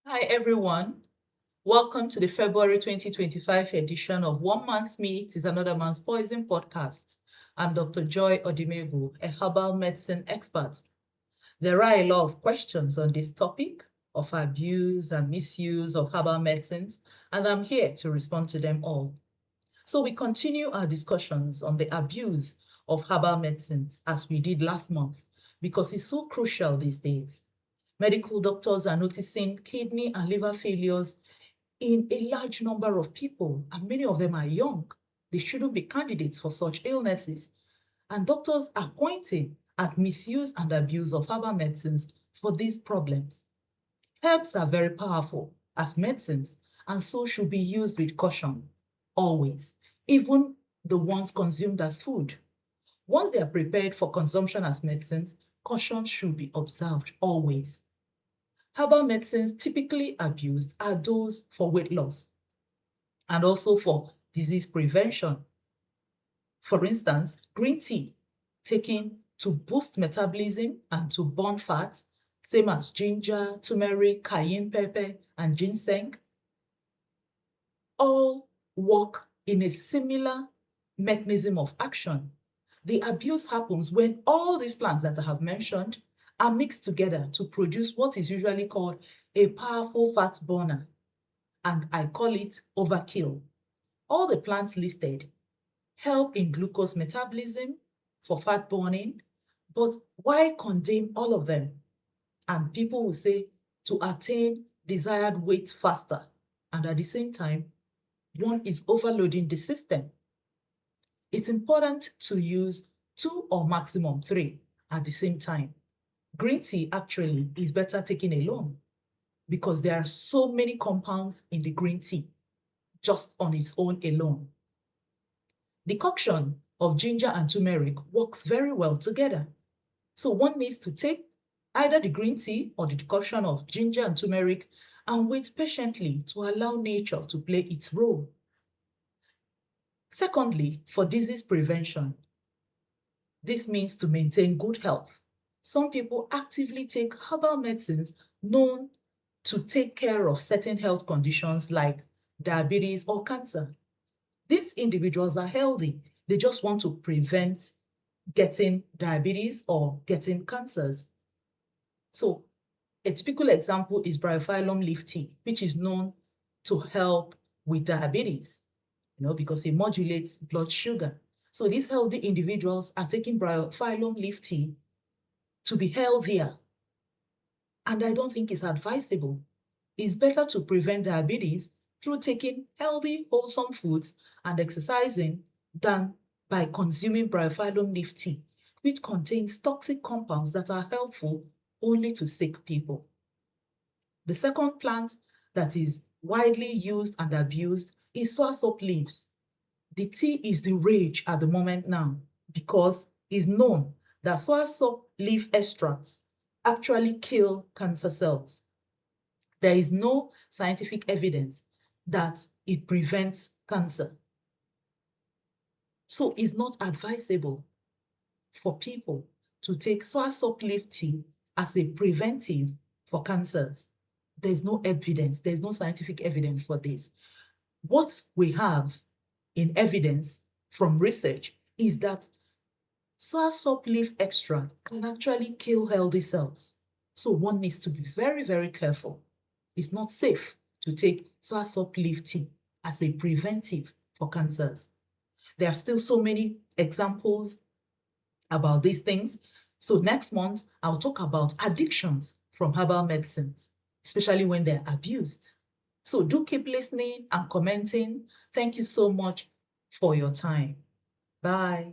Hi, everyone. Welcome to the February 2025 edition of One Man's Meat is Another Man's Poison podcast. I'm Dr. Joy Odimegu, a herbal medicine expert. There are a lot of questions on this topic of abuse and misuse of herbal medicines, and I'm here to respond to them all. So we continue our discussions on the abuse of herbal medicines as we did last month because it's so crucial these days. Medical doctors are noticing kidney and liver failures in a large number of people, and many of them are young. They shouldn't be candidates for such illnesses. And doctors are pointing at misuse and abuse of herbal medicines for these problems. Herbs are very powerful as medicines, and so should be used with caution, always, even the ones consumed as food. Once they are prepared for consumption as medicines, caution should be observed always. Herbal medicines typically abused are those for weight loss and also for disease prevention. For instance, green tea taken to boost metabolism and to burn fat, same as ginger, turmeric, cayenne pepper, and ginseng, all work in a similar mechanism of action. The abuse happens when all these plants that I have mentioned are mixed together to produce what is usually called a powerful fat burner, and I call it overkill. All the plants listed help in glucose metabolism for fat burning, but why condemn all of them? And people will say to attain desired weight faster, and at the same time, one is overloading the system. It's important to use two or maximum three at the same time. Green tea actually is better taken alone because there are so many compounds in the green tea just on its own alone. Decoction of ginger and turmeric works very well together. So one needs to take either the green tea or the decoction of ginger and turmeric and wait patiently to allow nature to play its role. Secondly, for disease prevention, this means to maintain good health. Some people actively take herbal medicines known to take care of certain health conditions like diabetes or cancer. These individuals are healthy. They just want to prevent getting diabetes or getting cancers. So a typical example is bryophyllum leaf tea, which is known to help with diabetes, because it modulates blood sugar. So these healthy individuals are taking bryophyllum leaf tea to be healthier. And I don't think it's advisable. It's better to prevent diabetes through taking healthy, wholesome foods and exercising than by consuming bryophyllum leaf tea, which contains toxic compounds that are helpful only to sick people. The second plant that is widely used and abused is soursop leaves. The tea is the rage at the moment now because it's known that soursop leaf extracts actually kill cancer cells. There is no scientific evidence that it prevents cancer. So it's not advisable for people to take soursop leaf tea as a preventive for cancers. There's no evidence, there's no scientific evidence for this. What we have in evidence from research is that soursop leaf extract can actually kill healthy cells. So one needs to be very, very careful. It's not safe to take soursop leaf tea as a preventive for cancers. There are still so many examples about these things. So next month, I'll talk about addictions from herbal medicines, especially when they're abused. So do keep listening and commenting. Thank you so much for your time. Bye.